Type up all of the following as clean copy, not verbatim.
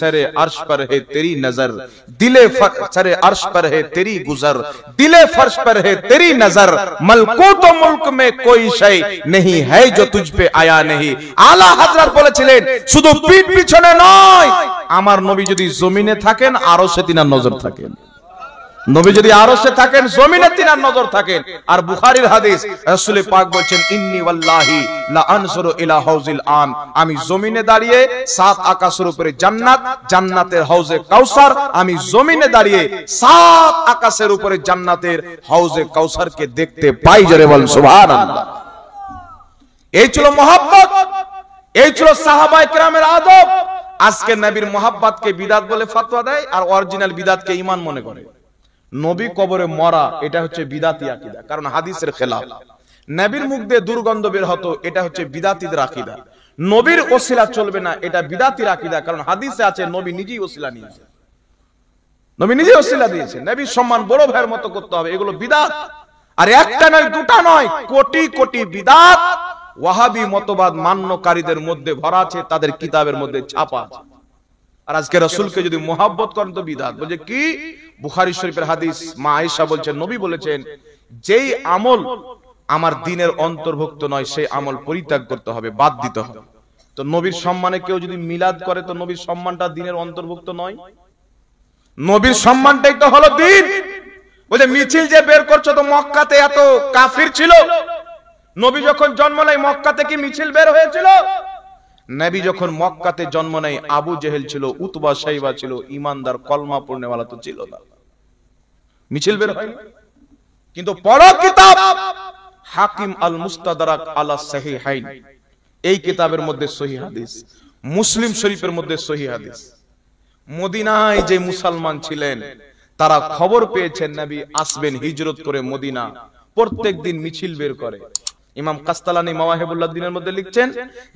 सरे अर्श पर है तेरी नजर, दिले सरे अर्श पर है तेरी गुजर, दिले फर्श पर है तेरी नजर, मलकूत व मुल्क में कोई शय नहीं है जो तुझ पे आया नहीं। आला हजरत বলেছিলেন শুধু পিঠ পিছনে নয়, আমার নবী যদি জমিনে থাকেন আরশে তিনার নজর থাকেন, নবী যদি আরশে থাকেন জমিনে তিনার নজর থাকেন। আর বুখারীর হাদিস, রাসূল পাক বলেন ইন্নী ওয়াল্লাহি লা আনজুরু ইলা হাউজিল আন, আমি জমিনে দাঁড়িয়ে সাত আকাশের উপরে জান্নাত, জান্নাতের হাউজে কাউসার, আমি জমিনে দাঁড়িয়ে সাত আকাশের উপরে জান্নাতের হাউজে কাউসারকে দেখতে পাই। জোরে বল সুবহানাল্লাহ। এই ছিল মহব্বত, এই ছিল সাহাবায়ে কেরামের আদব। আজকে নবীর মহব্বতকে বিদআত বলে ফতোয়া দেয় আর অরিজিনাল বিদআতকে ঈমান মনে করে। নবী কবরে মরা এটা হচ্ছে বিদআতি আকীদা, কারণ হাদিসের খেলাফ। নবীর মুখ দিয়ে দুর্গন্ধ বের হতো, এটা হচ্ছে বিদআতীদের আকীদা। নবীর ওসিলা চলবে না, এটা বিদআতীর আকীদা, কারণ হাদিসে আছে নবী নিজেই ওসিলা নিয়েছেন, নবী নিজেই ওসিলা দিয়েছেন। নবীর সম্মান বড় ভাইয়ের মতো করতে হবে, এগুলো বিদআত। আর একটা নয় দুটা নয়, কোটি কোটি বিদআত ওয়াহাবি মতবাদ মান্যকারীদের মধ্যে ভরা আছে, তাদের কিতাবের মধ্যে ছাপা আছে। আর আজকে রাসূলকে যদি মোহাব্বত করেন তো বিদআত। বলে কি? বুখারী শরীফের হাদিস, মা আয়েশা বলছেন নবী বলেছেন যেই আমল আমার দ্বীনের অন্তর্ভুক্ত নয় সেই আমল পরিত্যাগ করতে হবে, বাদ দিতে হবে। তো নবীর সম্মানে কেউ যদি মিলাদ করে তো নবীর সম্মানটা দ্বীনের অন্তর্ভুক্ত নয়। নবীর সম্মানটাই তো হলো দ্বীন। বলে মিছিল যে বের করছো, তো মক্কাতে এত কাফির ছিল, নবী যখন জন্ম নেয় মক্কাতে কি মিছিল বের হয়েছিল? নবী যখন মক্কাতে জন্ম নেয় আবু জেহেল ছিল, উতবা শাইবা ছিল, ঈমানদার কলমা পড়নেওয়ালা তো ছিল না, মিছিল বের হয়নি। কিন্তু পড়ো কিতাব হাকিম আল মুস্তাদরাক আলা সহিহাইন, এই কিতাবের মধ্যে সহিহ হাদিস, মুসলিম শরীফের মধ্যে সহিহ হাদিস। মদিনায় যে মুসলমান ছিলেন তারা খবর পেয়েছেন নবী আসবেন হিজরত করে মদিনা, প্রত্যেক দিন মিছিল বের করে। ইমাম কাস্তালানী মাওয়াহিবুল্লাহ দ্বীনের মধ্যে লিখছেন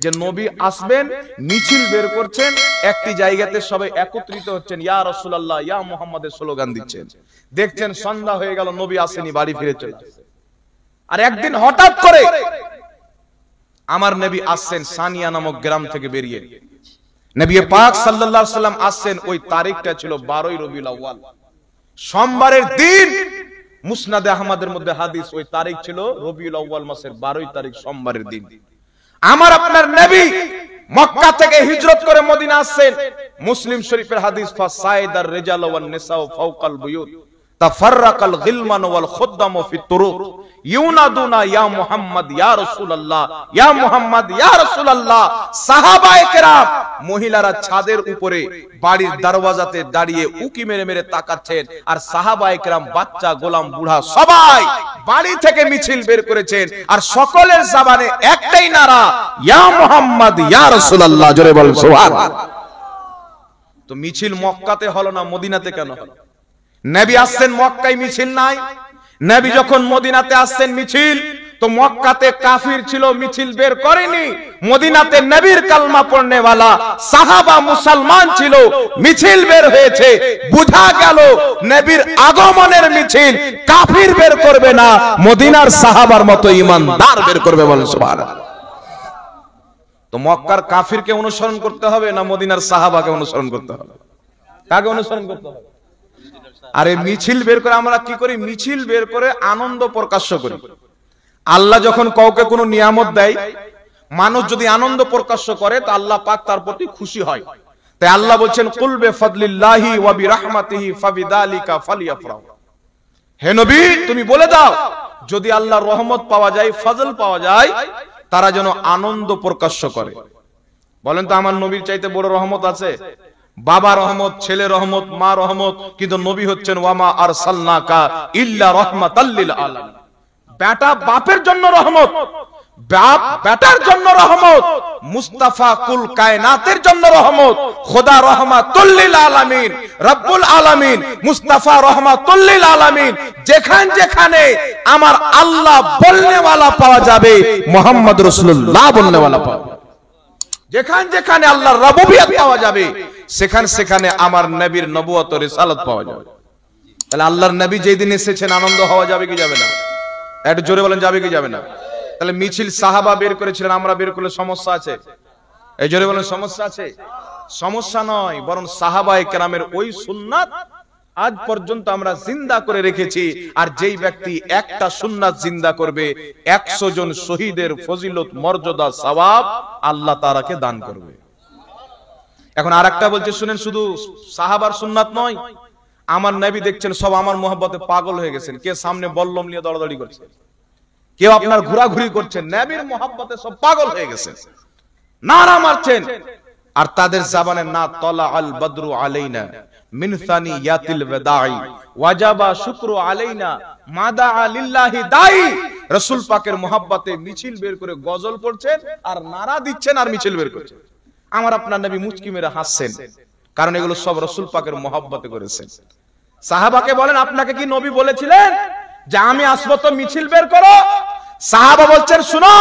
যে নবী আসবেন, মিছিল বের করছেন, একটি জায়গাতে সবাই একত্রিত হচ্ছেন, ইয়া রাসূলুল্লাহ ইয়া মুহাম্মাদের স্লোগান দিচ্ছেন। দেখছেন সন্ধ্যা হয়ে গেল, নবী আসেনি, বাড়ি ফিরে চলে আসে। আর একদিন হঠাৎ করে আমার নবী আসছেন সানিয়া নামক গ্রাম থেকে বেরিয়ে। নবী পাক সাল্লাল্লাহু আলাইহি সাল্লাম আসছেন, ওই তারিখটা ছিল 12 রবিউল আউয়াল, সোমবারের দিন। মুসনাদে আহমদের মধ্যে হাদিস, ওই তারিখ ছিল রবিউল আউয়াল মাসের 12 তারিখ, সোমবারের দিন। আমার আপনার নবী মক্কা থেকে হিজরত করে মদিনা আসছেন। মুসলিম শরীফের হাদিস, ফাসাইদার রিজাল ওয়ান নিসা ফাওকাল বুয়ুত তাফাররাকাল গিলমান ওয়াল খুদ্দাম ফি তুরুক ইউনাদুনা ইয়া মুহাম্মদ ইয়া রাসূলুল্লাহ ইয়া মুহাম্মদ ইয়া রাসূলুল্লাহ। সাহাবায়ে কেরাম মহিলারা ছাদের উপরে বাড়ির দরওয়াজাতে দাঁড়িয়ে উকি মেরে মেরে তাকাচ্ছেন, আর সাহাবায়ে কেরাম বাচ্চা গোলাম বুড়া সবাই বাড়ি থেকে মিছিল বের করেছেন, আর সকলের জবানে একটাই নারা, ইয়া মুহাম্মদ ইয়া রাসূলুল্লাহ। জোরে বল সুবহানাল্লাহ। তো মিছিল মক্কাতে হলো না, মদিনাতে কেন হলো? নবী আসছেন মক্কায় মিছিল নাই, নবী যখন মদিনাতে আসছেন মিছিল, তো মক্কাতে কাফির ছিল, মিছিল বের করেনি। মদিনাতে নবীর কালমা পড়নেওয়ালা সাহাবা মুসলমান ছিল, মিছিল বের হয়েছে। বুঝা গেল নবীর আগমনের মিছিল কাফির বের করবে না, মদিনার সাহাবার মতো ঈমানদার বের করবে। বলেন সুবহানাল্লাহ। তো মক্কার কাফিরকে অনুসরণ করতে হবে না মদিনার সাহাবাকে অনুসরণ করতে হবে? কাকে অনুসরণ করতে হবে? আরে মিছিল বের করে আমরা কি করি? মিছিল বের করে আনন্দ প্রকাশ করি। আল্লাহ যখন কাউকে কোনো নিয়ামত দেয়, মানুষ যদি আনন্দ প্রকাশ করে তো আল্লাহ পাক তার প্রতি খুশি হয়। তাই আল্লাহ বলছেন কুল বিফাদলিল্লাহি ওয়া বিরাহমাতিহি ফাবিযালিকা ফালিয়াফরাহু। হে নবী তুমি বলে দাও, যদি আল্লাহর রহমত পাওয়া যায়, ফজল পাওয়া যায়, তারা যেন আনন্দ প্রকাশ করে। বলেন তো আমার নবীর চাইতে বড় রহমত আছে? বাবা রহমত, ছেলে রহমত, মা রহমত, কিন্তু নবী হচ্ছেন ওয়ামা আরসালনাকা ইল্লা রাহমাতাল লিল আলামিন। বেটা বাপের জন্য রহমত, বাপ বেটার জন্য রহমত, মুস্তাফা কুল কায়নাতের জন্য রহমত, খোদা রহমাতুল লিল আলামিন, রব্বুল আলামিন মুস্তাফা রহমাতুল লিল আলামিন। যেখানে আমার আল্লাহ বলনেওয়ালা পাওয়া যাবে, মুহাম্মদ রাসূলুল্লাহ বলনেওয়ালা পাওয়া যাবে। যেখানে আল্লাহর রুবুবিয়ত পাওয়া যাবে, সেখানে আমার নবীর নবুয়ত ও রিসালাত পাওয়া যাবে। তাহলে আল্লাহর নবী যেই দিন এসেছেন আনন্দ হওয়া যাবে কি যাবে না? একটু জোরে বলেন, যাবে কি যাবে না? তাহলে মিছিল সাহাবা বের করেছিলেন, আমরা বের করলে সমস্যা আছে? এই জোরে বলেন সমস্যা আছে? সমস্যা নয়, বরং সাহাবায়ে কেরামের ওই সুন্নাত আজ পর্যন্ত আমরা জিন্দা করে রেখেছি। আর যেই ব্যক্তি একটা সুন্নাত জিন্দা করবে 100 জন শহীদের ফজিলত, মর্যাদা, সওয়াব আল্লাহ তাআলাকে দান করবে। এখন আরেকটা বলছে শুনেন, শুধু সাহাবার সুন্নাত নয়, আমার নবী দেখছেন সব আমার মোহাব্বতে পাগল হয়ে গেছেন। কে সামনে বল্লম নিয়ে দৌড়াদৌড়ি করছে, কেউ আপনার ঘোরাঘুরি করছেন, নবীর মোহাব্বতে সব পাগল হয়ে গেছেন, নারা মারছেন। আর তাদের জবানে না তলা আল বদরু আলাইনা মিন সানিয়াতিল ওয়াদাই ওয়াজাবা শুকরু আলাইনা মাদা লিল্লাহি দাই। রাসূল পাকের মোহাব্বতে মিছিল বের করে গজল পড়ছেন আর নারা দিচ্ছেন আর মিছিল বের করছেন। আমার আপনার নবী মুচকি মেরে হাসছেন, কারণ এগুলো সব রাসূল পাকের মোহাব্বতে করেছেন। সাহাবাকে বলেন, আপনাকে কি নবী বলেছিলেন যে আমি আসবো তো মিছিল বের করো? সাহাবা বলছেন, শুনো,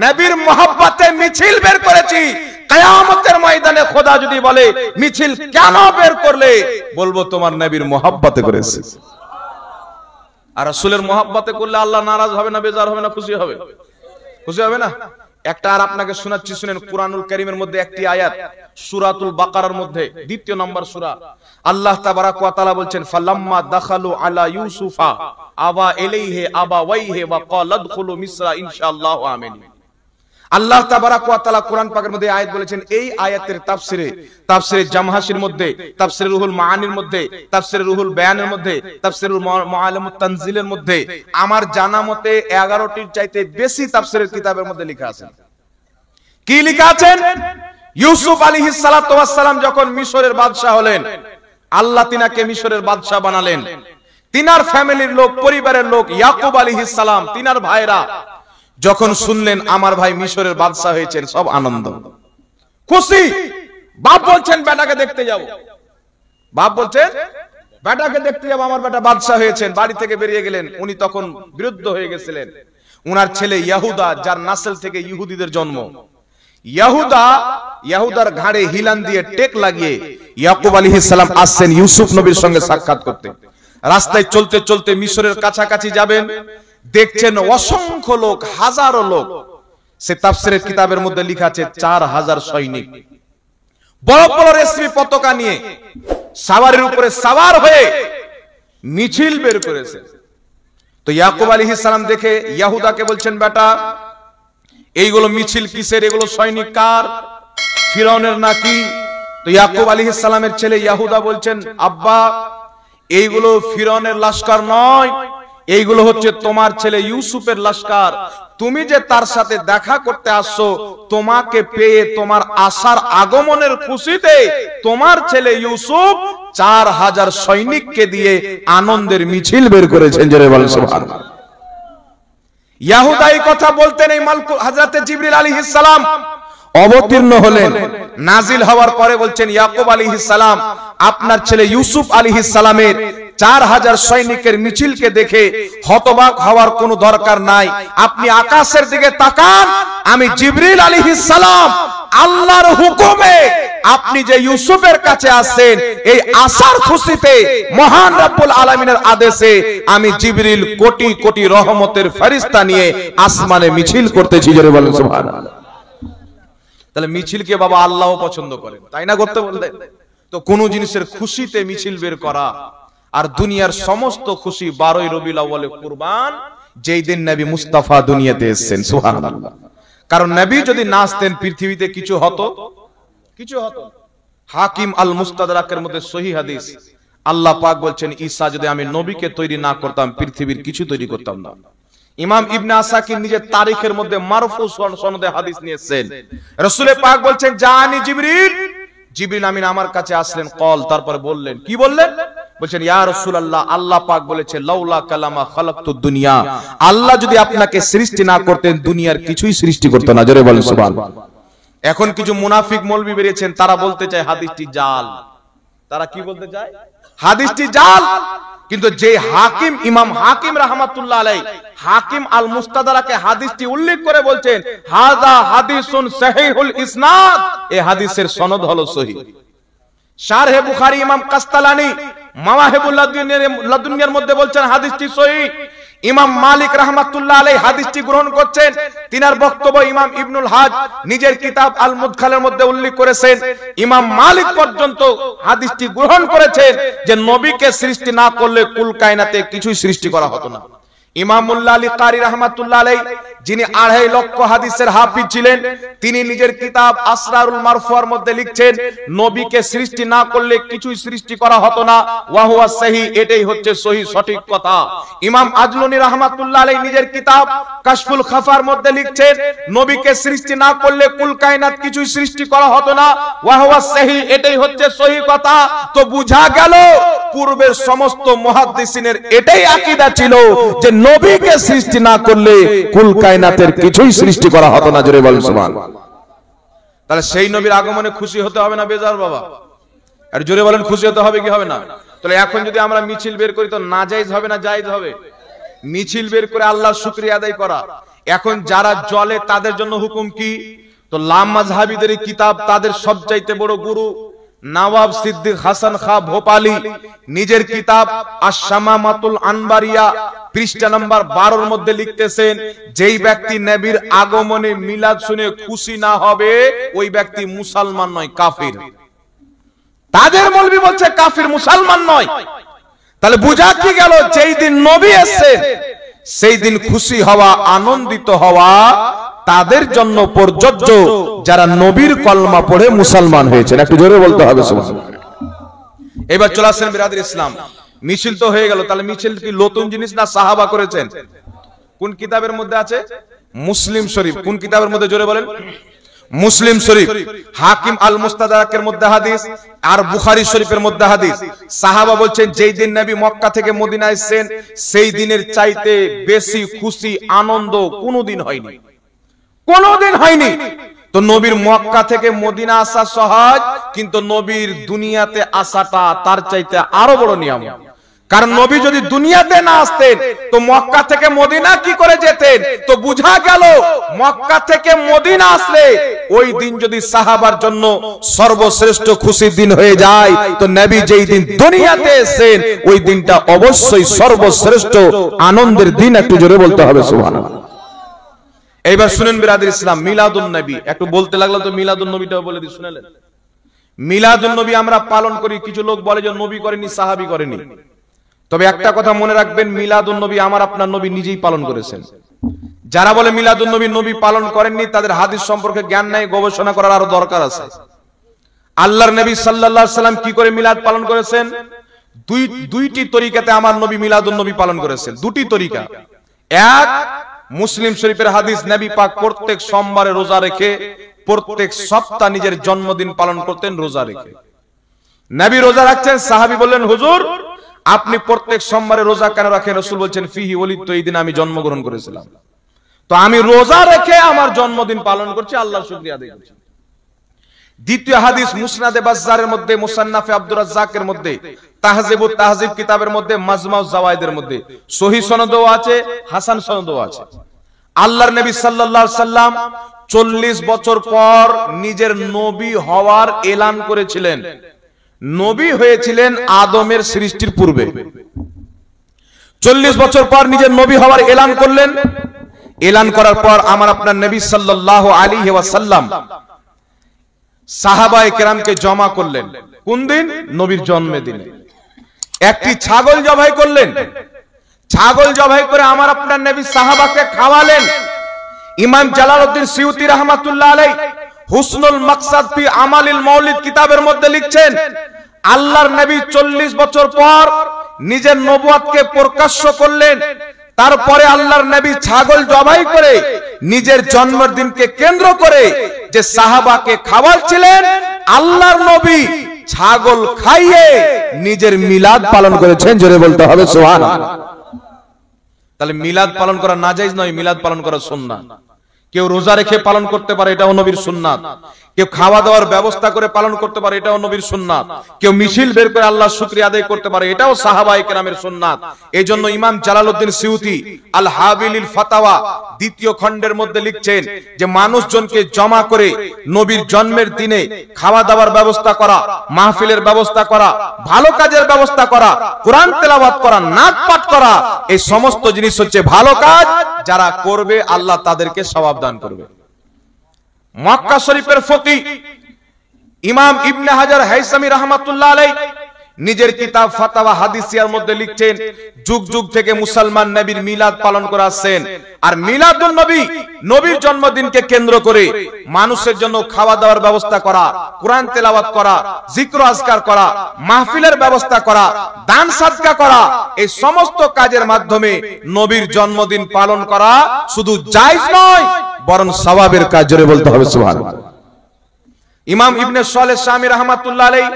নবীর মোহাব্বতে মিছিল বের করেছি। কিয়ামতের ময়দানে খোদা যদি বলে মিছিল কেন বের করলে, বলবো তোমার নবীর মোহাব্বতে করেছি। আর রাসূলের মোহাব্বতে করলে আল্লাহ নারাজ হবে না, বেজার হবে না, খুশি হবে? খুশি হবে না? একটা আর আপনাকে শোনাচ্ছি, শুনেন। কুরআনুল কারীমের মধ্যে একটি আয়াত, সূরাতুল বাকারার মধ্যে 2 নম্বর সূরা, আল্লাহ তাবারাক ওয়া তাআলা বলছেন, ফালাম্মা দাখালু আলা ইউসুফা আবা ইলাইহি আবাওয়াইহি ওয়া ক্বালা আদখুলু মিসরা ইনশাআল্লাহু আমিন। আল্লাহ তাবারাক ওয়া তাআলা কোরআন পাকের মধ্যে আয়াত বলেছেন। এই আয়াতের তাফসিরে জামহাসির মধ্যে, তাফসিরে রুহুল মাআনির মধ্যে, তাফসিরে রুহুল বায়ানের মধ্যে, তাফসিরুল মুআল্লিমুত তানজিলের মধ্যে আমার জানা মতে 11টির চাইতে বেশি তাফসিরের কিতাবের মধ্যে লেখা আছে। কি লেখা আছে? ইউসুফ আলাইহিস সালাতু ওয়াস সালাম যখন মিশরের বাদশা হলেন, আল্লাহ তিনাকে মিশরের বাদশা বানালেন। তিনার ফ্যামিলির লোক, পরিবারের লোক, ইয়াকুব আলাইহিস সালাম, তিনার ভাইরা যখন শুনলেন আমার ভাই মিশরের বাদশা হয়েছেন, সব আনন্দ, খুশি। বাপ বলছেন বেটাকে দেখতে যাব, বাপ বলছেন বেটাকে দেখতে যাব, আমার বেটা বাদশা হয়েছেন। বাড়ি থেকে বেরিয়ে গেলেন। উনি তখন বিরুদ্ধ হয়ে গেছিলেন। উনার ছেলে ইয়াহুদা, যার নাসল থেকে ইহুদিদের জন্ম, ইয়াহুদার ঘাড়ে হিলান দিয়ে টেক লাগিয়ে ইয়াকুব আলাইহিস সালাম আসছেন ইউসুফ নবীর সঙ্গে সাক্ষাৎ করতে। রাস্তায় চলতে চলতে মিশরের কাছাকাছি যাবেন, দেখছেন অসংখ্য লোক, হাজারো লোক। সে তাফসিরের কিতাবের মধ্যে লেখা আছে 4000 সৈনিক বড় বড় রেশমি পতাকা নিয়ে সাওয়ারের উপরে সাওয়ার হয়ে মিছিল বের করেছে। তো ইয়াকুব আলাইহিস সালাম দেখে ইয়াহুদাকে বলছেন, বেটা এইগুলো মিছিল কিসের? এগুলো সৈনিক কার? ফিরআউনের নাকি? তো ইয়াকুব আলাইহিস সালামের ছেলে ইয়াহুদা বলছেন, আব্বা এইগুলো ফিরআউনের লস্কর নয়, এইগুলো হচ্ছে তোমার ছেলে ইউসুফের লস্কর। তুমি যে তার সাথে দেখা করতে আসছো, তোমাকে পেয়ে তোমার আসার আগমনের খুশিতে তোমার ছেলে ইউসুফ 4000 সৈনিককে দিয়ে আনন্দের মিছিল বের করেছেন। জোরে বলেন সুবহানাল্লাহ। ইয়াহুদা এই কথা বলতেন, এই হযরতে জিবরিল আলাইহিস সালাম অবতীর্ণ হলেন। নাজিল হওয়ার পরে বলছেন, ইয়াকুব আলাইহিস সালাম আপনার ছেলে ইউসুফ আলাইহিস সালামের 4000 সৈনিকের মিছিলকে দেখে হতবাক হওয়ার কোনো দরকার নাই। আপনি আকাশের দিকে তাকান, আমি জিবরিল আলাইহিস সালাম আল্লাহর হুকুমে আপনি যে ইউসুফের কাছে আসেন, এই আসার খুশিতে মহান রব্বুল আলামিনের আদেশে আমি জিবরিল কোটি কোটি রহমতের ফেরেশতা নিয়ে আসমানে মিছিল করতেছি। জোরে বলেন সুবহানাল্লাহ। তাহলে মিছিলকে বাবা আল্লাহও পছন্দ করেন, তাই না? করতে বললেন তো কোন জিনিসের খুশিতে মিছিল বের করা। আর দুনিয়ার সমস্ত খুশি 12ই রবিউল আউয়ালে কুরবান, যেই দিন নবী মুস্তাফা দুনিয়াতে এসেছেন। সুবহানাল্লাহ। কারণ নবী যদি না আসতেন পৃথিবীতে কিছু হতো? কিছু হতো? হাকিম আল মুস্তাদরাকের মধ্যে সহিহ হাদিস, আল্লাহ পাক বলছেন, ঈসা যদি আমি নবীকে তৈরি না করতাম, পৃথিবীর কিছু তৈরি করতাম না। ইমাম ইবনে আসাকির নিজের তারিখের মধ্যে মারফু সনদে হাদিস নিয়েছেন। রাসূল পাক বলছেন, জানি জিবরিল, জিবরিল আমিন আমার কাছে আসলেন, কল, তারপরে বললেন, কি বললেন? বলছেন, ইয়া রাসূলুল্লাহ, আল্লাহ পাক বলেছে, লাউলা কালামা খালাকতুদ দুনিয়া, আল্লাহ যদি আপনাকে সৃষ্টি না করতেন, দুনিয়ার কিছুই সৃষ্টি করতে না। জোরে বলেন সুবহানাল্লাহ। এখন কিছু মুনাফিক মৌলবি বেরিয়েছেন, তারা বলতে চায় হাদিসটি জাল। তারা কি বলতে চায়? হাদিসটি জাল। কিন্তু যে হাকিম, ইমাম হাকিম রাহমাতুল্লাহ আলাইহি, হাকিম আল মুস্তাদরাকে হাদিসটি উল্লেখ করে বলছেন, হাযা হাদিসুন সহিহুল ইসনাদ, এই হাদিসের সনদ হলো সহিহ। শারহে বুখারী ইমাম কাস্তালানি মাওয়াহিবুল লাদুনিয়ার মধ্যে বলছেন হাদিসটি সহিহ। ইমাম মালিক রাহমাতুল্লাহ আলাইহি হাদিসটি গ্রহণ করছেন। তিনার বক্তব্য ইমাম ইবনুল হাজ নিজের কিতাব আল মুদখালের মধ্যে উল্লেখ করেছেন, ইমাম মালিক পর্যন্ত হাদিসটি গ্রহণ করেছেন যে নবীকে সৃষ্টি না করলে কুল কায়নাতে কিছুই সৃষ্টি করা হতো না। ইমাম মুল্লা আলী কারি রাহমাতুল্লাহ আলাইহি, যিনি 2.5 লক্ষ হাদিসের হাফিজ ছিলেন, তিনি নিজের কিতাব আসরারুল মারফুয়ার মধ্যে লিখছেন নবীকে সৃষ্টি না করলে কিছুই সৃষ্টি করা হতো না, ওয়া হুয়া সহিহ, এটাই হচ্ছে সহিহ সঠিক কথা। ইমাম আজলুনি রাহমাতুল্লাহ আলাইহি নিজের কিতাব কাশফুল খাফার মধ্যে লিখছেন নবীকে সৃষ্টি না করলে কুল কায়নাত কিছুই সৃষ্টি করা হতো না, ওয়া হুয়া সহিহ, এটাই হচ্ছে সহিহ কথা। তো বুঝা গেল পূর্বের সমস্ত মুহাদ্দিসিনের এটাই আকীদা ছিল যে নবীকে সৃষ্টি না করলে কুল কায়নাতের কিছুই সৃষ্টি করা হতো না। জোরে বলেন সুবহানাল্লাহ। তাহলে সেই নবীর আগমনে খুশি হতে হবে না বেজার বাবা? আর জোরে বলেন খুশি হতে হবে কি হবে না? তাহলে এখন যদি আমরা মিছিল বের করি তো নাজায়েজ হবে না জায়েজ হবে? মিছিল বের করে আল্লাহর শুকরিয়া আদায় করা। এখন যারা জ্বলে তাদের জন্য হুকুম কি? তো লাম মাযহাবীদের কিতাব, তাদের সবচাইতে বড় গুরু নওয়াব সিদ্দিক হাসান খাঁ ভোপালী নিজের কিতাব আশ-শামামাতুল আনবারিয়া পৃষ্ঠা নাম্বার 12 এর মধ্যে লিখতেছেন যেই ব্যক্তি নবীর আগমনে মিলাদ শুনে খুশি না হবে ওই ব্যক্তি মুসলমান নয়, কাফির। তাদের মৌলবি বলছে কাফির, মুসলমান নয়। তাহলে বুঝা কি গেল, যেই দিন নবী এসেছেন সেই দিন খুশি হওয়া, আনন্দিত হওয়া তাদের জন্য প্রযোজ্য যারা নবীর কলমা পড়ে মুসলমান হয়েছেন। একটু জোরে বলতে হবে সুবহানাল্লাহ। এবার চলে আসেন বিরাদর ইসলাম, মিছিল তো হয়ে গেল। তাহলে মিছিল কি নতুন জিনিস না সাহাবা করেছেন? কোন কিতাবের মধ্যে আছে? মুসলিম শরীফ। কোন কিতাবের মধ্যে? জোরে বলেন। মুসলিম শরীফ। হাকিম আল মুস্তাদরাকের মধ্যে হাদিস, আর বুখারী শরীফের মধ্যে হাদিস। সাহাবা বলছেন যেই দিন নবী মক্কা থেকে মদিনা এসেছেন সেই দিনের চাইতে বেশি খুশি আনন্দ কোনোদিন হয়নি, কোনোদিন হয়নি। তো নবীর মক্কা থেকে মদিনা আসা সহজ, কিন্তু নবীর দুনিয়াতে আসাটা তার চাইতে আরো বড় নিয়ম। কারণ নবী যদি দুনিয়াতে না আসতেন তো মক্কা থেকে মদিনা কি করে যেতেন? তো বুঝা গেল মক্কা থেকে মদিনা আসলে ওই দিন যদি সাহাবার জন্য সর্বশ্রেষ্ঠ খুশির দিন হয়ে যায়, তো নবী যেই দিন দুনিয়াতে এসেছেন ওই দিনটা অবশ্যই সর্বশ্রেষ্ঠ আনন্দের দিন। একটু জোরে বলতে হবে সুবহানাল্লাহ। এইবার শুনেন বিরাদর ইসলাম, মিলাদুন নবী একটু বলতে লাগলাম তো মিলাদুন নবীটাও বলে দিই, শুনলেন? মিলাদুন নবী আমরা পালন করি। কিছু লোক বলে যে নবী করেনি, সাহাবী করেনি। তবে একটা কথা মনে রাখবেন, মিলাদুন নবী আমার আপনার নবী নিজেই পালন করেছেন। যারা বলে মিলাদুন নবী নবী পালন করেননি তাদের হাদিস সম্পর্কে জ্ঞান নাই, গবেষণা করার আরো দরকার আছে। আল্লাহর নবী সাল্লাল্লাহু আলাইহি সাল্লাম কি করে মিলাদ পালন করেছেন? দুইটি তরিকাতে আমার নবী মিলাদুন নবী পালন করেছেন। দুটি তরিকা। এক, মুসলিম শরীফের হাদিস, নবী পাক প্রত্যেক সোমবারে রোজা রেখে প্রত্যেক সপ্তাহ নিজের জন্মদিন পালন করতেন রোজা রেখে। নবী রোজা রাখছেন, সাহাবী বললেন হুজুর আপনি প্রত্যেক সোমবারে রোজা কেন রাখেন? রাসূল বলছেন ফিহি ওলিদতু, এই দিন আমি জন্মগ্রহণ করেছিলাম, তো আমি রোজা রেখে আমার জন্মদিন পালন করছি, আল্লাহর শুকরিয়া আদায় করছি। দ্বিতীয় হাদিস মুসনাদে বাজ্জারের মধ্যে, মুসান্নাফে আব্দুর রাজ্জাকের মধ্যে, তাহজিবুত তাহজিব কিতাবের মধ্যে, মাজমাউজ জাওয়ায়েদের মধ্যে সহিহ সনদও আছে, হাসান সনদও আছে। আল্লাহর নবী সাল্লাল্লাহু আলাইহি সাল্লাম 40 বছর পর নিজের নবী হওয়ার এলান করেছিলেন। নবী হয়েছিলেন আদমের সৃষ্টির পূর্বে। 40 বছর পর নিজের নবী হওয়ার এলান করলেন। এলান করার পর আমার আপনার নবী সাল্লাল্লাহু আলাইহি ওয়াসাল্লাম সাহাবায়ে কেরামকে জমা করলেন। কোন দিন? নবীর জন্মদিনে। একটি ছাগল জবাই করলেন। ছাগল জবাই করে আমার আপনার নবী সাহাবাকে খাওয়ালেন। ইমাম জালালউদ্দিন সিউতি রাহমাতুল্লাহ আলাইহি হুসনুল মাকসাদ ফি আমালিল মাউলিদ কিতাবের মধ্যে লিখছেন আল্লাহর নবী 40 বছর পর নিজের নবুয়তকে প্রকাশ্য করলেন। তারপরে আল্লাহর নবী ছাগল জবাই করে নিজের জন্মদিনকে কেন্দ্র করে যে সাহাবাকে খাওয়াচ্ছিলেন, আল্লাহর নবী ছাগল খাইয়ে নিজের মিলাদ পালন করেছেন। জোরে বলতে হবে সুবহানাল্লাহ। তাহলে মিলাদ পালন করা নাজায়েজ নয়, মিলাদ পালন করা সুন্নাত। কেউ রোজা রেখে পালন করতে পারে, এটাও নবীর সুন্নাত। কেউ খাওয়া দাওয়ার ব্যবস্থা করে পালন করতে পারে, এটাও নবীর সুন্নাত। কেউ মিছিল বের করে আল্লাহর শুকরিয়া আদায় করতে পারে, এটাও সাহাবায়ে কেরামের সুন্নাত। এজন্য ইমাম জালালউদ্দিন সিউতি আল হাবিলিল ফাতাওয়া দ্বিতীয় খণ্ডের মধ্যে লিখছেন যে মানুষজনকে জমা করে নবীর জন্মের দিনে খাওয়া দাওয়ার ব্যবস্থা করা, মাহফিলের ব্যবস্থা করা, ভালো কাজের ব্যবস্থা করা, কোরআন তেলাওয়াত করা, নাত পাঠ করা, এই সমস্ত জিনিস হচ্ছে ভালো কাজ। যারা করবে আল্লাহ তাদেরকে সওয়াব দান করবে। মক্কা শরীফের ফকিহ ইমাম ইবনে হাজার হাইসামি রাহমাতুল্লাহ আলাইহি নিজের কিতাব ফাতাওয়া হাদিসিয়ার মধ্যে লিখছেন, যুগ যুগ থেকে মুসলমান নবীর মিলাদ পালন করে আসছেন। আর মিলাদুন নবী, নবীর জন্মদিনকে কেন্দ্র করে মানুষের জন্য খাওয়া দাওয়ার ব্যবস্থা করা, কোরআন তেলাওয়াত করা, জিক্র আজকার করা, মাহফিলের ব্যবস্থা করা, দান সাদকা করা, এই সমস্ত কাজের মাধ্যমে নবীর জন্মদিন পালন করা শুধু জায়েজ নয়, বরং সওয়াবের কাজ। জোরে বলতে হবে সুবহানাল্লাহ। ইমাম ইবনে সালেহ শামী রাহমাতুল্লাহ আলাইহি,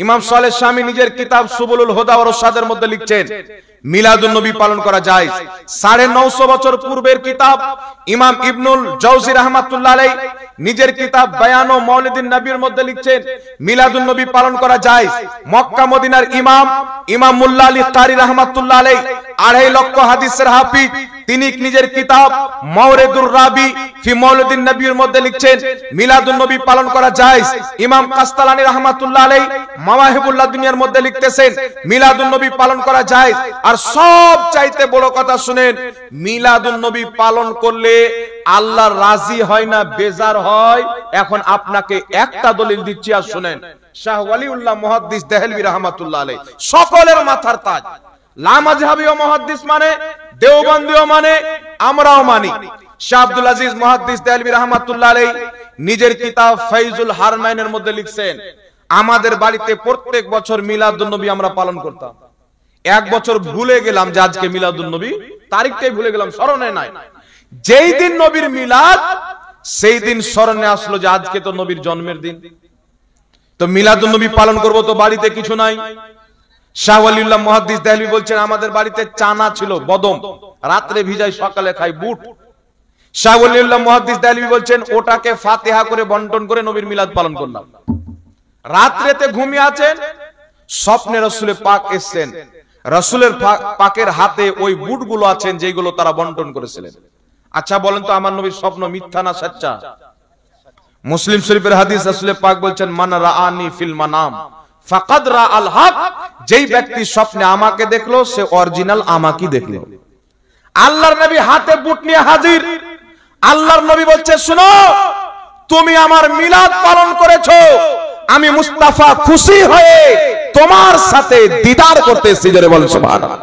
ইমাম সালেহ শামী নিজের কিতাব সুবুলুল হুদা ওয়া রশাদের মধ্যে লিখছেন মিলাদুন নবী পালন করা যায়। 950 বছর পূর্বের কিতাব ইমাম ইবনুল জাওজি রাহমাতুল্লাহ আলাইহি নিজের কিতাব বায়ান ও মাউলিদিন নবীর মধ্যে লিখছেন মিলাদুন নবী পালন করা যায়। মক্কা মদিনার ইমাম মুল্লা আলী কারি রাহমাতুল্লাহ আলাইহি 2.5 লক্ষ হাদিসের হাফিজ, তিনি নিজের কিতাব মাওরিদুর রাবি ফি মাউলিদিন নবীর মধ্যে লিখছেন মিলাদুন নবী পালন করা যায়। ইমাম কাস্তালানী রাহমাতুল্লাহ আলাইহি মাওয়াহিবুল্লাহ দুনিয়ার মধ্যে লিখতেছেন মিলাদুন নবী পালন করা যায়। আর সব চাইতে বড় কথা শুনেন, মিলাদুন নবী পালন করলে আল্লাহ রাজি হয় না, বেজার হয়। এখন আপনাকে একটা দলিল দিচ্ছি, আর শুনেন। শাহ ওয়ালিউল্লাহ মুহাদ্দিস দেহলভী রাহমাতুল্লাহ আলাইহি সকলের মাথার তাজ, লামাযহাবীয় মুহাদ্দিস মানে, দেওবন্দীয় মানে, আমরাও মানি। শাহ আব্দুল আজিজ মুহাদ্দিস দেহলভী রাহমাতুল্লাহ আলাইহি নিজের কিতাব ফাইজুল হারমাইনের মধ্যে লিখছেন আমাদের বাড়িতে প্রত্যেক বছর মিলাদুন নবী আমরা পালন করতাম। এক বছর ভুলে গেলাম যে আজকে মিলাদুন নবী, তারিখটাই ভুলে গেলাম, স্মরণে নাই। যেই দিন নবীর মিলাদ, সেই দিন স্মরণে আসলো যে আজকে তো নবীর জন্মের দিন, তো মিলাদুন নবী পালন করব, তো বাড়িতে কিছু নাই। শাহ ওয়ালিউল্লাহ মুহাদ্দিস দেহলভী বলছেন আমাদের বাড়িতে চানা ছিল, বদম, রাত্রে ভিজাই সকালে খাই, বুট। শাহ ওয়ালিউল্লাহ মুহাদ্দিস দেহলভী বলছেন ওটাকে ফাতিহা করে বন্টন করে নবীর মিলাদ পালন করলাম। রাত্রেতে ঘুমিয়ে আছেন, স্বপ্নে রাসূল পাক এসেছেন, রাসূলের পাকের হাতে ওই বুটগুলো আছেন যেগুলো তারা বন্টন করেছিলেন। আচ্ছা বলেন তো আমার নবীর স্বপ্ন মিথ্যা না সচ্চা? মুসলিম শরীফের হাদিস, রাসূল পাক বলছেন মান রাআনি ফিল মানাম ফাকাদ রাআল হক, যেই ব্যক্তি স্বপ্নে আমাকে দেখলো সে অরিজিনাল আমাকেই দেখলো। আল্লাহর নবী হাতে বুট নিয়ে হাজির। আল্লাহর নবী বলছে শুনো, তুমি আমার মিলাদ পালন করেছো, আমি মুস্তাফা খুশি হয়ে তোমার সাথে দিদার করতে এসেছি। জোরে বলেন সুবহানাল্লাহ।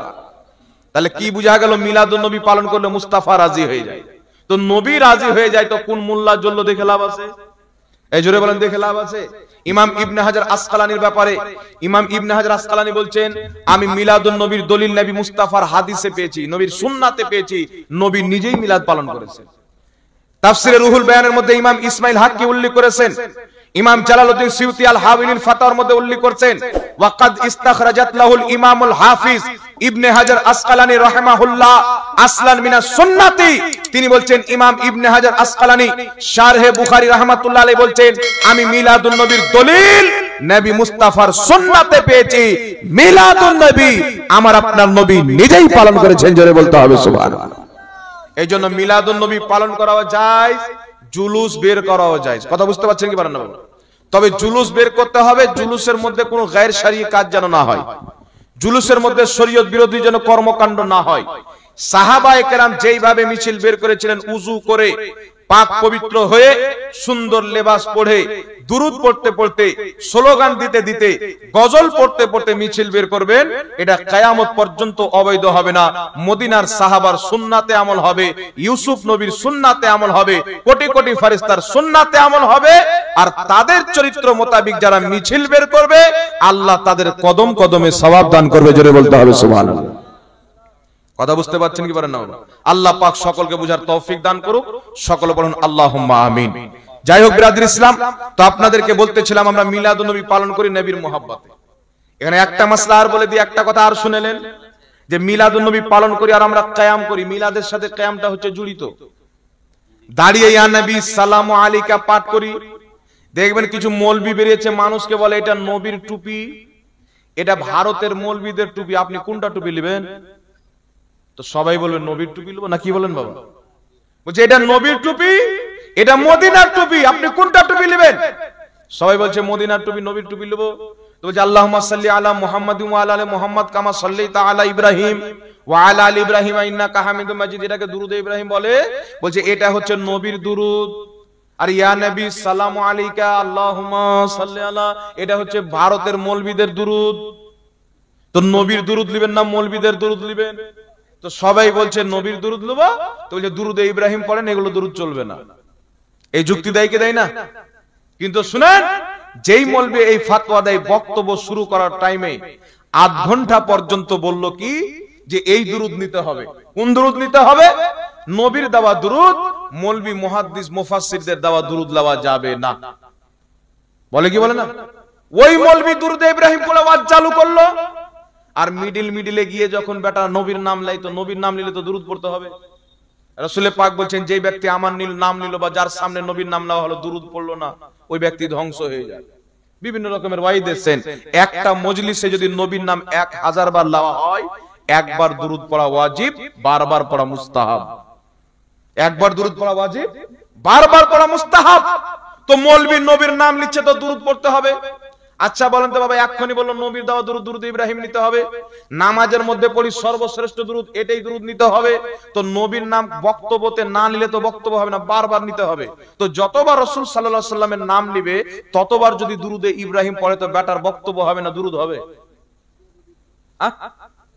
তাহলে কি বুঝা গেল? মিলাদুন নবী পালন করলে মুস্তাফা রাজি হয়ে যায়। তো নবী রাজি হয়ে যায় তো কোন মোল্লার জন্য দেখে লাভ আছে? এই জোরে বলেন, দেখে লাভ আছে? ইমাম ইবনে হাজার আসকালানির ব্যাপারে ইমাম ইবনে হাজার আসকালানি বলছেন আমি মিলাদুন নবীর দলিল নবী মুস্তাফার হাদিসে পেয়েছি, নবীর সুন্নাতে পেয়েছি, নবী নিজেই মিলাদ পালন করেছেন। তাফসিরে রুহুল বায়ানের মধ্যে ইমাম ইসমাইল হাক্কি উল্লেখ করেছেন, ইমাম জালালউদ্দিন সিউতি আল হাবিলিল ফাতাওয়ার মধ্যে উল্লেখ করেছেন ওয়াকাদ ইস্তাখরাজাত লাহুল ইমামুল হাফিজ ইবনে হাজার আসকালানি রাহিমাহুল্লাহ আসলান মিনাস সুন্নাতি। তিনি বলছেন ইমাম ইবনে হাজার আসকালানি শারহে বুখারী রাহমাতুল্লাহ আলাইহি বলছেন আমি মিলাদুন নবীর দলিল নবী মুস্তাফার সুন্নাতে পেয়েছি। মিলাদুন নবী আমার আপনার নবী নিজেই পালন করেছেন। জোরে বলতে হবে সুবহানাল্লাহ। এইজন্য মিলাদুন নবী পালন করা যায়, জুলুস বের করাও যায়। কথা বুঝতে পারছেন কি পারেন না? তবে জুলুস বের করতে হবে, জুলুসের মধ্যে কোনো গায়র শরঈ কাজ যেন না হয়, জুলুসের মধ্যে শরীয়ত বিরোধী যেন কর্মকাণ্ড না হয়। সাহাবায়ে কেরাম যেইভাবে মিছিল বের করেছিলেন, উযু করে পাক পবিত্র হয়ে সুন্দর লেবাস পরে দুরূদ পড়তে পড়তে, স্লোগান দিতে দিতে, গজল পড়তে পড়তে মিছিল বের করবেন, এটা কিয়ামত পর্যন্ত অবৈধ হবে না। মদিনার সাহাবার সুন্নাতে আমল হবে, ইউসুফ নবীর সুন্নাতে আমল হবে, কোটি কোটি ফেরেশতার সুন্নাতে আমল হবে। আর তাদের চরিত্র মোতাবেক যারা মিছিল বের করবে আল্লাহ তাদের কদম কদমে সওয়াব দান করবে। জোরে বলতে হবে সুবহানাল্লাহ। কথা বুঝতে পারছেন কি পারেন না? আল্লাহ পাক সকলকে বুঝার তৌফিক দান করুক। সকলে বলুন আল্লাহুম্মা আমিন। যাই হোক বিরাদর ইসলাম, তো আপনাদেরকে বলতেছিলাম আমরা মিলাদুন নবী পালন করি নবীর মুহাব্বতে। এখানে একটা মাসলা আর বলে দিই, একটা কথা আর শুনেলেন যে মিলাদুন নবী পালন করি আর আমরা কিয়াম করি। মিলাদের সাথে কিয়ামটা হচ্ছে জড়িত। দাঁড়িয়ে ইয়া নবী সালামু আলাইকা পাঠ করি, দেখবেন কিছু মৌলবি বেরিয়েছে, মানুষকে বলে এটা নবীর টুপি, এটা ভারতের মৌলবিদের টুপি, আপনি কোনটা টুপি নেবেন? তো সবাই বলবেন নবীর টুপি নেবো না, কি বলেন বাবা? বলছে এটা নবীর টুপি, এটা মদিনার টুপি, আপনি কোনটা টুপি নেবেন? সবাই বলছে মদিনার টুপি, নবীর টুপি নেবো। তো বলছে আল্লাহুম্মা সাল্লি আলা মুহাম্মাদ ওয়া আলা আলি মুহাম্মাদ কামা সাল্লাইতা আলা ইব্রাহিম ওয়া আলা আলি ইব্রাহিম ইন্নাকা হামিদুম মাজিদ, এটাকে দুরুদে ইব্রাহিম বলে। বলছে এটা হচ্ছে নবীর দুরুদ। আর ইয়া নবী সালামু আলাইকা আল্লাহুম্মা সাল্লি আলা, এটা হচ্ছে ভারতের মৌলবিদের দুরুদ। তো নবীর দুরুদ নেবেন না মৌলবিদের দুরুদ নেবেন? তো সবাই বলছে নবীর দুরুদ নেবো, তো বলছে দুরুদে ইব্রাহিম পড়েন, এগুলো দুরুদ চলবে না। এই যুক্তি দেয় কি দেয় না? কিন্তু শুনেন, যেই মৌলবি এই ফতোয়া দেয়, বক্তব্য শুরু করার টাইমে আধ ঘন্টা পর্যন্ত বলল কি যে এই দুরুদ নিতে হবে। কোন দুরুদ নিতে হবে? নবীর দেওয়া দুরুদ, মৌলবি মুহাদ্দিস মুফাসসিরদের দেওয়া দুরুদ দেওয়া যাবে না। বলে কি বলে না? ওই মৌলবি দুরুদে ইব্রাহিম পড়ে ওয়াজ চালু করলো, আর মিডিলে গিয়ে যখন বেটা নবীর নাম লাই, তো নবীর নাম নিলে তো দুরুদ পড়তে হবে। রাসূল পাক বলছেন যে ব্যক্তি আমার নাম নিল বা যার সামনে নবীর নাম নেওয়া হলো দুরুদ পড়লো না, ওই ব্যক্তি ধ্বংস হয়ে যায়। বিভিন্ন রকমের ওয়াইদ এসেছেন। একটা মজলিসে যদি নবীর নাম 1000 বার নেওয়া হয়, একবার দুরুদ পড়া ওয়াজিব, বারবার পড়া মুস্তাহাব। একবার দুরুদ পড়া ওয়াজিব, বারবার পড়া মুস্তাহাব। তো মৌলবি নবীর নাম নিচ্ছে, তো দুরুদ পড়তে হবে। আচ্ছা বলেন তো বাবা, এক্ষুনি বললো নবীর দেওয়া দুরুদ, দুরুদ ইব্রাহিম নিতে হবে। নামাজের মধ্যে পড়ি সর্বশ্রেষ্ঠ দুরুদ, এটাই দুরুদ নিতে হবে। তো নবীর নাম বক্তব্যতে না নিলে তো বক্তব্য হবে না, বারবার নিতে হবে। তো যতবার রাসূল সাল্লাল্লাহু আলাইহি সাল্লামের নাম নিবে, ততবার যদি দুরুদে ইব্রাহিম পড়ে, তো বেটার বক্তব্য হবে না, দুরুদ হবে।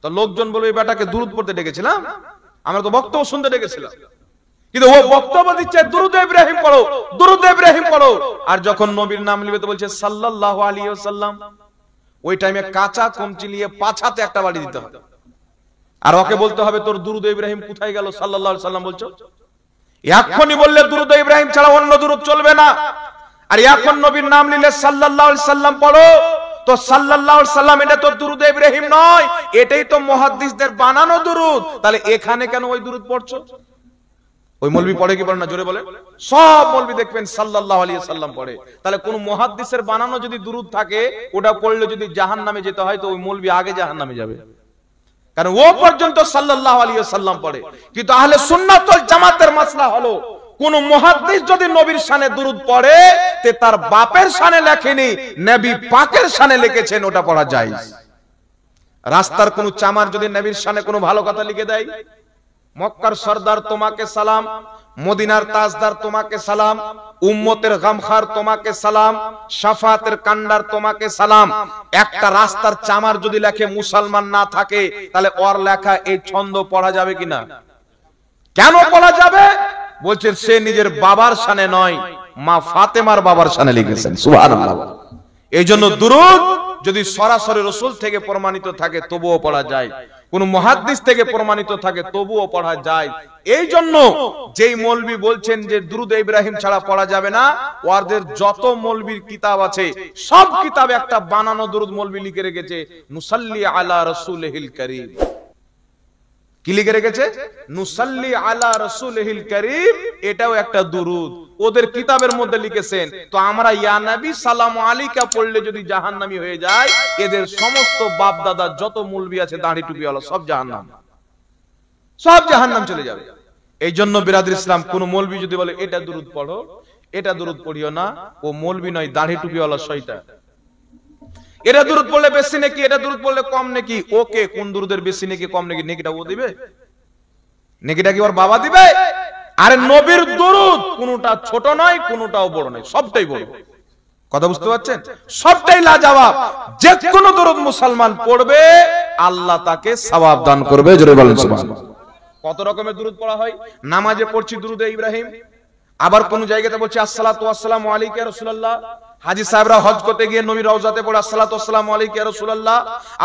তো লোকজন বলবে বেটাকে দুরুদ পড়তে ডেকেছিলাম, আমরা তো বক্তব্য শুনতে ডেকেছিলাম। কিন্তু ও বক্তব্য দিচ্ছে দুরুদে ইব্রাহিম পড়ো, দুরুদে ইব্রাহিম পড়ো। আর যখন নবীর নাম নিবে তো বলছে সাল্লাল্লাহু আলাইহি ওয়াসাল্লাম। ওই টাইমে কাঁচা কমচি নিয়ে পাছাতে একটা বাড়ি দিতে হবে, আর ওকে বলতে হবে তোর দুরুদে ইব্রাহিম কোথায় গেল? সাল্লাল্লাহু আলাইহি সাল্লাম বলছো। এখনই বললে দুরুদে ইব্রাহিম ছাড়া অন্য দুরুদ চলবে না। আর এখন নবীর নাম নিলে সাল্লাল্লাহু আলাইহি সাল্লাম পড়ো, তো সাল্লাল্লাহু আলাইহি সাল্লাম এটা তো দুরুদে ইব্রাহিম নয়, এটাই তো মুহাদ্দিসদের বানানো দুরুদ। তাহলে এখানে কেন ওই দুরুদ পড়ছো? ওই মৌলবি পড়ে কি পড়ে না জোরে বলে? সব মৌলবি দেখবেন সাল্লাল্লাহু আলাইহি সাল্লাম পড়ে। তাহলে কোন মুহাদ্দিসের বানানো যদি দুরুদ থাকে, ওটা পড়লে যদি জাহান্নামে যেতে হয়, তো ওই মৌলবি আগে জাহান্নামে যাবে, কারণ ও পর্যন্ত সাল্লাল্লাহু আলাইহি সাল্লাম পড়ে। কিন্তু আহলে সুন্নাত ওয়াল জামাতের মাসলা হলো, কোন মুহাদ্দিস যদি নবীর শানে দুরুদ পড়ে, তে তার বাপের শানে লেখেনি, নবী পাকের শানে লিখেছেন, ওটা পড়া যায়। রাস্তার কোন চামার যদি নবীর শানে কোনো ভালো কথা লিখে দেয়, মক্কার সরদার তোমাকে সালাম, মদিনার তাজদার তোমাকে সালাম, উম্মতের গামখার তোমাকে সালাম, শাফাতের কান্ডার তোমাকে সালাম, একটা রাস্তার চামার যদি লেখে মুসলমান না থাকে, তাহলে ওর লেখা এই ছন্দ পড়া যাবে কিনা? কেন পড়া যাবে? বলছেন সে নিজের বাবার শানে নয়, মা ফাতেমার বাবার শানে লিখেছেন। সুবহানাল্লাহ। এই জন্য দুরূদ যদি সরাসরি রাসূল থেকে প্রমাণিত থাকে তবুও পড়া যায়, কোন মুহাদ্দিস থেকে প্রমাণিত থাকে তবুও পড়া যায়। এই জন্য যেই মৌলবি বলছেন যে দুরূদ ইব্রাহিম ছাড়া পড়া যাবে না, ওদের যত মৌলবির কিতাব আছে সব কিতাবে একটা বানানো দুরূদ মৌলবি লিখে রেখেছে, নুসাল্লি আলা রাসূলিল কারীম। কি লিখে রেখেছে? নুসাল্লি আলা রাসূলিল কারীম। এটাও একটা দুরূদ ওদের কিতাবের মধ্যে লিখেছেন। তো আমরা ইয়া নবী সালামু আলাইকা পড়লে যদি জাহান্নামী হয়ে যায়, এদের সমস্ত বাপ দাদা যত মৌলবি আছে দাড়ি টুপিওয়ালা সব জাহান্নাম, সব জাহান্নাম চলে যাবে। এই জন্য বিরাদর ইসলাম, কোন মৌলবি যদি বলে এটা দুরূদ পড়ো, এটা দুরূদ পড়িও না, ও মৌলবি নয়, দাড়ি টুপিওয়ালা শয়তান। এটা দুরূদ পড়লে বেশি নাকি, এটা দুরূদ পড়লে কম নাকি, ওকে কোন দুরূদের বেশি নাকি কম নাকি, নেকিটা ও দিবে? নেকিটা কি ওর বাবা দিবে? আরে নবীর দুরূদ কোনটা ছোট নয়, কোনটাও বড় নয়, সবটাই বড়। কথা বুঝতে পারছেন? সবটাই লাজবাব। যে কোন দুরূদ মুসলমান পড়বে, আল্লাহ তাকে সওয়াব দান করবে। জোরে বলেন সুবহানাল্লাহ। কত রকমের দুরূদ পড়া হয়? নামাজে পড়ছি দুরূদে ইব্রাহিম, আবার কোন জায়গাতে বলছি আসসালাতু ওয়াসসালামু আলাইকা ইয়া রাসূলুল্লাহ। হাজী সাহেবরা হজ করতে গিয়ে নবী রওজাতে পড়ে আসসালাতু ওয়াসসালামু আলাইকা ইয়া রাসূলুল্লাহ।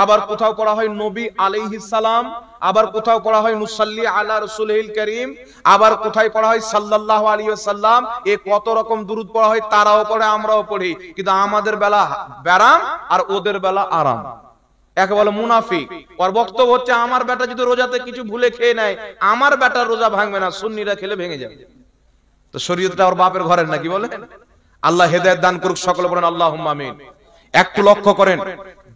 আবার কোথাও পড়া হয় নবী আলাইহিস সালাম, আবার কোথাও পড়া হয় নুসাল্লি আলা রাসূলিল কারীম, আবার কোথায় পড়া হয় সাল্লাল্লাহু আলাইহি ওয়াসাল্লাম। এই কত রকম দুরূদ পড়া হয়, তারাও পড়ে আমরাও পড়ি, কিন্তু আমাদের বেলা ব্যারাম আর ওদের বেলা আরাম। একে বলে মুনাফিক। ওর বক্তব্য হচ্ছে আমার বেটা যদি রোজাতে কিছু ভুলে খেয়ে নেয়, আমার বেটার রোজা ভাঙবে না, সুন্নিরা খেলে ভেঙে যাবে। তো শরীয়তটা ওর বাপের ঘরের নাকি বলে? আল্লাহ হেদায়েত দান করুক, সকলে বলেন আল্লাহুম্মা আমিন। একটু লক্ষ্য করেন,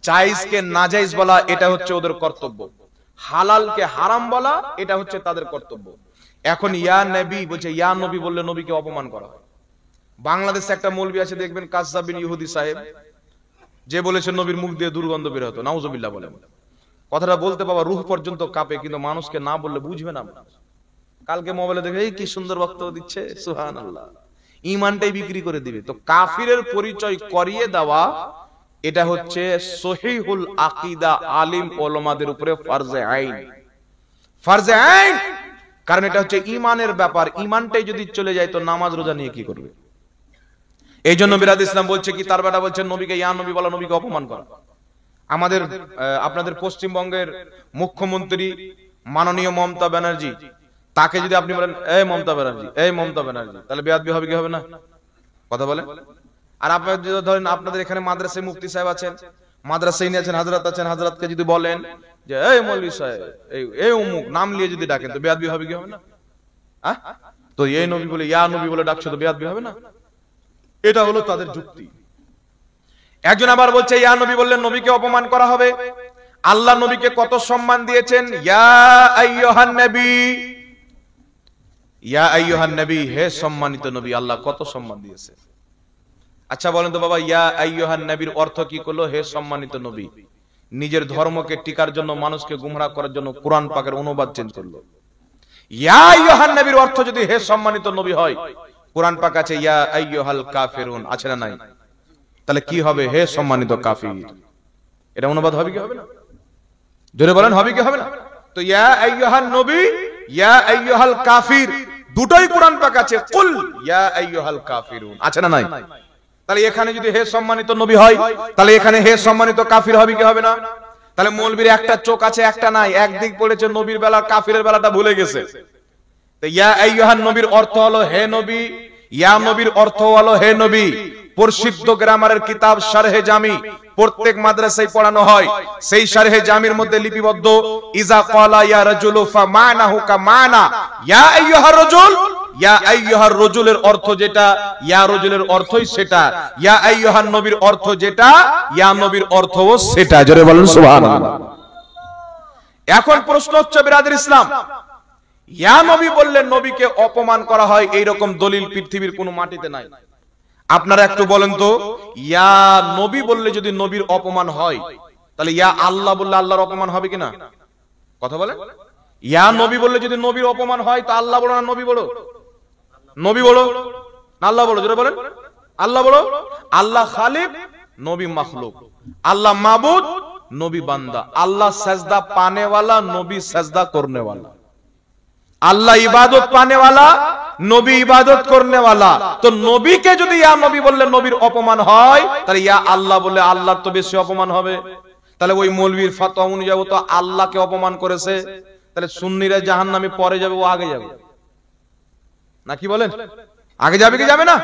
জায়েজকে নাজায়েজ বলা এটা হচ্ছে ওদের কর্তব্য, হালালকে হারাম বলা এটা হচ্ছে তাদের কর্তব্য। এখন ইয়া নবী বলছে, ইয়া নবী বললে নবীকে অপমান করা হয়। বাংলাদেশে একটা মৌলবি আছে দেখবেন, কাজ্জাব বিন ইহুদি সাহেব, যে বলেছে নবীর মুখ দিয়ে দুর্গন্ধ বের হতো, নাউজুবিল্লাহ বলেন। কথাটা বলতে বাবা রূহ পর্যন্ত কাঁপে, কিন্তু মানুষকে না বললে বুঝবে না। কালকে মোবাইলে দেখে এই কি সুন্দর বক্তব্য দিচ্ছে, সুবহানাল্লাহ, ঈমানটাই বিক্রি করে দিবে। তো কাফিরের পরিচয় করিয়ে দেওয়া এটা হচ্ছে সহিহুল আকীদা আলিম ওলামাদের উপরে ফরজে আইন, ফরজে আইন। কারণ এটা হচ্ছে ঈমানের ব্যাপার, ঈমানটাই যদি চলে যায় তো নামাজ রোজা নিয়ে কি করবে? এই জন্য বিরাদ ইসলাম বলছে কি, তার বেটা বলছে নবীকে ইয়া নবী বলা, নবীকে অপমান করা। আমাদের আপনাদের পশ্চিমবঙ্গের মুখ্যমন্ত্রী মাননীয় মমতা ব্যানার্জি, তাকে যদি আপনি বলেন এই মমতা ব্যানার্জি, এই মমতা ব্যানার্জি, তাহলে বেয়াদবি হবে কি হবে না? কথা বলেন। আর আপনারা যদি ধরেন আপনাদের এখানে মাদ্রাসায় মুফতি সাহেব আছেন, মাদ্রাসায় আছেন, হযরত আছেন, হযরতকে যদি বলেন যে এই মৌলভী সাহেব, এই অমুক নাম নিয়ে যদি ডাকেন তো বেয়াদবি হবে কি হবে না? তো এই নবী বলে ইয়া নবী বলে ডাকছো তো বেয়াদবি হবে না? এটা হলো তাদের যুক্তি। একজন আবার বলছে ইয়া নবী বললে নবীকে অপমান করা হবে। আল্লাহ নবীকে কত সম্মান দিয়েছেন, ইয়া আইয়ুহান নবী, ইয়া আইয়ুহান নবী, হে সম্মানিত নবী, আল্লাহ কত সম্মান দিয়েছে। আচ্ছা বলেন তো বাবা, ইয়া আইয়ুহান নবীর অর্থ কি করলো? হে সম্মানিত নবী। নিজের ধর্মকে টিকার জন্য, মানুষকে গুমরাহ করার জন্য কোরআন পাকের অনুবাদ চেঞ্জ করলো। ইয়া আইয়ুহান নবীর অর্থ যদি হে সম্মানিত নবী হয়, কোরআন পাক আছে ইয়া আইয়ুহাল কাফিরুন, আছে না নাই? তাহলে কি হবে? হে সম্মানিত কাফির। এটা অনুবাদ হবে কি হবে না? জোরে বলেন, হবে কি হবে না? তো ইয়া আইয়ুহান নবী, ইয়া আইয়ুহাল কাফির, দুটোই কোরআন পাক আছে, কুল ইয়া আইয়ুহাল কাফিরুন, আছে না নাই? তাহলে এখানে যদি হে সম্মানিত নবী হয়, তাহলে এখানে হে সম্মানিত কাফির হবে কি হবে না? তাহলে মৌলবীর একটা চোখ আছে একটা নাই, একদিক পড়েছে নবীর বেলা, কাফিরের বেলাটা ভুলে গেছে। তো ইয়া আইয়ুহান নবীর অর্থ হলো হে নবী, ইয়া নবীর অর্থ হলো হে নবী। প্রসিদ্ধ গ্রামারের কিতাব শারহে জামি প্রত্যেক মাদ্রাসায় পড়ানো হয়। সেই শারহে জামির মধ্যে লিপিবদ্ধ, ইজা ক্বালা ইয়া রাজুলু ফামানাহু কামানা ইয়া আইয়ুহার রাজুল, ইয়া আইয়ুহার রাজুলের অর্থ যেটা, ইয়া রাজুলের অর্থই সেটা। ইয়া আইয়ুহান নবীর অর্থ যেটা, ইয়া নবীর অর্থও সেটা। জোরে বলেন সুবহানাল্লাহ। এখন প্রশ্ন হচ্ছে বিরাদর ইসলাম, ইয়া নবী বললে নবীকে অপমান করা হয়, এইরকম দলিল পৃথিবীর কোনো মাটিতে নাই। আপনারা একটু বলেন তো, ইয়া নবী বললে যদি নবীর অপমান হয়, তাহলে ইয়া আল্লাহ বললে আল্লাহর অপমান হবে কিনা? কথা বলেন। ইয়া নবী বললে যদি নবীর অপমান হয়, তো আল্লাহ বড় না নবী বড়? নবী বড় না আল্লাহ বড়? জোরে বলেন। আল্লাহ বড়। আল্লাহ খালিক, নবী মাখলুক। আল্লাহ মাবুদ, নবী বান্দা। আল্লাহ সাজদা পানে वाला, নবী সাজদা করনে वाला। আল্লাহ ইবাদত পানে वाला, নবী ইবাদত করনে वाला। তো নবীকে যদি ইয়া নবী বললে নবীর অপমান হয়, তাহলে ইয়া আল্লাহ বললে আল্লাহর তো বেশি অপমান হবে। তাহলে ওই মৌলবীর ফতোয়া অনুযায়ী তো আল্লাহকে অপমান করেছে, তাহলে সুন্নিরা জাহান্নামে পরে যাবে, ও আগে যাবে না? কি বলেন? আগে যাবে কি যাবে না?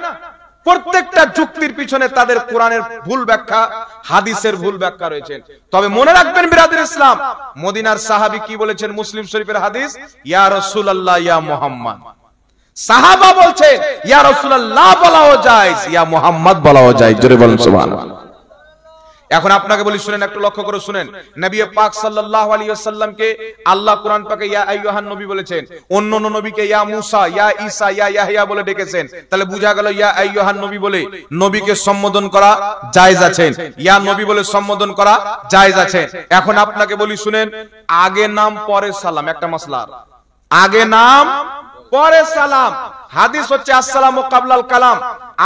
প্রত্যেকটা যুক্তির পিছনে তাদের কোরআনের ভুল ব্যাখ্যা, হাদিসের ভুল ব্যাখ্যা রয়েছে। তবে মনে রাখবেন বিরাদর ইসলাম, মদিনার সাহাবী কি বলেছেন? মুসলিম শরীফের হাদিস, ইয়া রাসূলুল্লাহ ইয়া মুহাম্মদ। সাহাবা বলছেন ইয়া রাসূলুল্লাহ বলাও যায়, ইয়া মুহাম্মদ বলাও যায়। জোরে বলেন সুবহানাল্লাহ। এখন আপনাকে বলি, শুনেন, একটু লক্ষ্য করে শুনেন। নবী পাক সাল্লাল্লাহু আলাইহি ওয়াসাল্লামকে আল্লাহ কোরআন পাকে ইয়া আইয়ুহান নবী বলেছেন, অন্য নবীকে ইয়া মুসা, ইয়া ঈসা, ইয়া ইয়াহইয়া বলে ডেকেছেন। তাহলে বোঝা গেল ইয়া আইয়ুহান নবী বলে নবীকে সম্বোধন করা জায়েজ আছে, ইয়া নবী বলে সম্বোধন করা জায়েজ আছে। এখন আপনাকে বলি, শুনেন, আগে নাম পরে সালাম, একটা মাসলা। আগে নাম পরে সালাম। হাদিস হচ্ছে আসসালামু কাবলাল কালাম,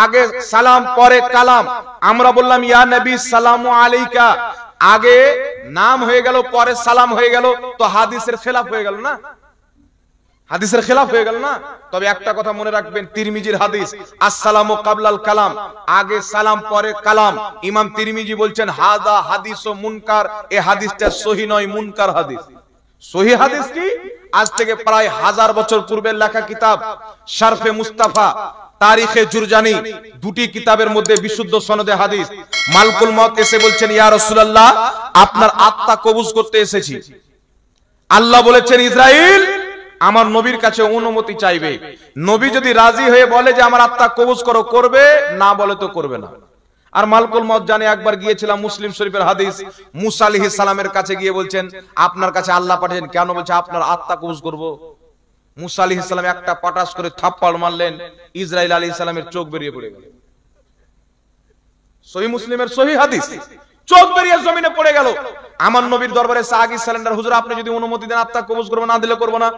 আগে সালাম পরে কালাম। আমরা বললাম ইয়া নবী সালামু আলাইকা, আগে নাম হয়ে গেল পরে সালাম হয়ে গেল, তো হাদিসের খেলাফ হয়ে গেল না? হাদিসের খেলাফ হয়ে গেল না? তবে একটা কথা মনে রাখবেন, তিরমিজির হাদিস আসসালামু কাবলাল কালাম, আগে সালাম পরে কালাম। ইমাম তিরমিজি বলছেন হাদা হাদিসু মুনকার, এই হাদিসটা সহিহ নয়, মুনকার হাদিস। সহিহ হাদিস কি? আজ থেকে প্রায় 1000 বছর পূর্বের লেখা কিতাব শারফে মুস্তাফা, তারিখে জুরজানি, দুটি কিতাবের মধ্যে বিশুদ্ধ সনদে হাদিস। মালকুল মউত এসে বলছেন ইয়া রাসূলুল্লাহ, আপনার আত্মা কবজ করতে এসেছি। আল্লাহ বলেছেন ইসরাইল, আমার নবীর কাছে অনুমতি চাইবে। নবী যদি রাজি হয়ে বলে যে আমার আত্মা কবজ করো, করবে, না বলে তো করবে না। আর মালকুল মউত জানে, একবার গিয়েছিলাম, মুসলিম শরীফের হাদিস, মুসা আলাইহিস সালামের কাছে গিয়ে বলছেন আপনার কাছে আল্লাহ পাঠিয়েছেন কেন? বলছে আপনার আত্মা কবজ করব। মুসা আলাইহিস সালাম একটা পটাশ করে থাপ্পড় মারলেন, ইসরাইল আলাইহিস সালামের চোখ বেরিয়ে পড়ে গেল। সহিহ মুসলিমের সহিহ হাদিস, চোখ বেরিয়ে জমিনে পড়ে গেল। আমার নবীর দরবারে সাহাগী সিলিন্ডার, হুজুর আপনি যদি অনুমতি দেন আত্মা কবজ করব, না দিলে করব না।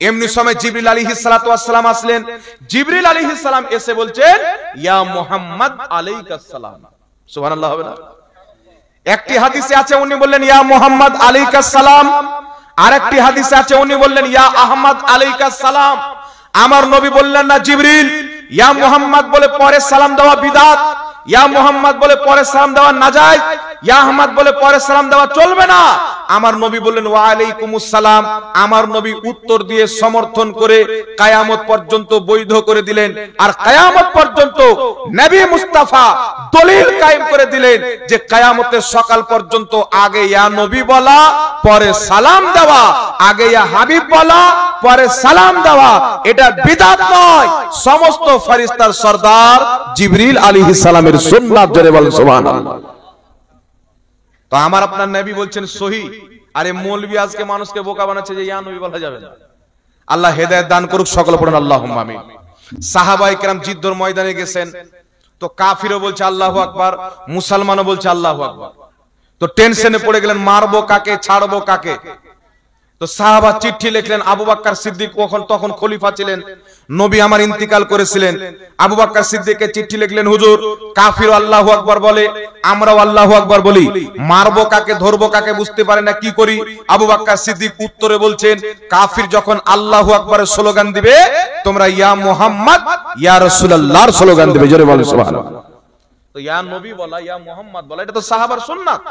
এমনি সময় জিবরিল আলাইহিস সালাতু ওয়াস সালাম আসলেন। জিবরিল আলাইহিস সালাম এসে বলছেন ইয়া মুহাম্মদ আলাইকাস সালাম। সুবহানাল্লাহ হবে না? একটি হাদিসে আছে উনি বললেন ইয়া মুহাম্মদ আলাইকাস সালাম, আরেকটি হাদিসে আছে উনি বললেন ইয়া আহমদ আলাইকাস সালাম। আমার নবী বললেন না জিবরিল ইয়া মুহাম্মদ বলে পরে সালাম দেওয়া বিদআত, ইয়া মুহাম্মদ বলে পরে সালাম দেওয়া নাজায়েজ, ইয়া আহমদ বলে পরে সালাম দেওয়া চলবে না। আমার নবী বললেন ওয়া আলাইকুমুস সালাম। আমার নবী উত্তর দিয়ে সমর্থন করে কিয়ামত পর্যন্ত বৈধ করে দিলেন। আর কিয়ামত পর্যন্ত নবী মুস্তাফা দলিল কায়েম করে দিলেন যে কিয়ামতের সকাল পর্যন্ত আগে ইয়া নবী বলা, পরে সালাম দেওয়া, আগে ইয়া হাবিব বলা, পরে সালাম দেওয়া, এটা বিদআত নয়, সমস্ত ফেরেশতার সরদার জিবরিল আলাইহিস সালামের সুন্নাত। জোরে বলেন সুবহানাল্লাহ। তো আমার আপনার নবী বলছেন সহি, আরে মৌলবি আজকে মানুষকে বোকা বানাচ্ছে যে ইয়া নবী বলা যাবে না। আল্লাহ হেদায়েত দান করুক, সকলে পড়ুন আল্লাহুম্মা আমিন। সাহাবায়ে কেরাম জিদ্দর ময়দানে গেছেন, তো কাফিরও বলছে আল্লাহু আকবার, মুসলমানও বলছে আল্লাহু আকবার। তো টেনশনে পড়ে গেলেন, মারবো কাকে, ছাড়বো কাকে। তো সাহাবা চিঠি লিখলেন, আবু বকর সিদ্দিক তখন খলিফা ছিলেন, নবী আমার ইন্তিকাল করেছিলেন। আবু বকর সিদ্দিককে চিঠি লিখলেন, হুজুর কাফির আল্লাহু আকবার বলে, আমরাও আল্লাহু আকবার বলি, মারবো কাকে ধরবো কাকে বুঝতে পারে না, কি করি? আবু বকর সিদ্দিক উত্তরে বলছেন, কাফির যখন আল্লাহু আকবারের স্লোগান দিবে, তোমরা ইয়া মুহাম্মদ ইয়া রাসূলুল্লাহর স্লোগান দিবে। জোরে বলেন সুবহানাল্লাহ। তো ইয়া নবী বলা, ইয়া মুহাম্মদ বলা, এটা তো সাহাবার সুন্নাত।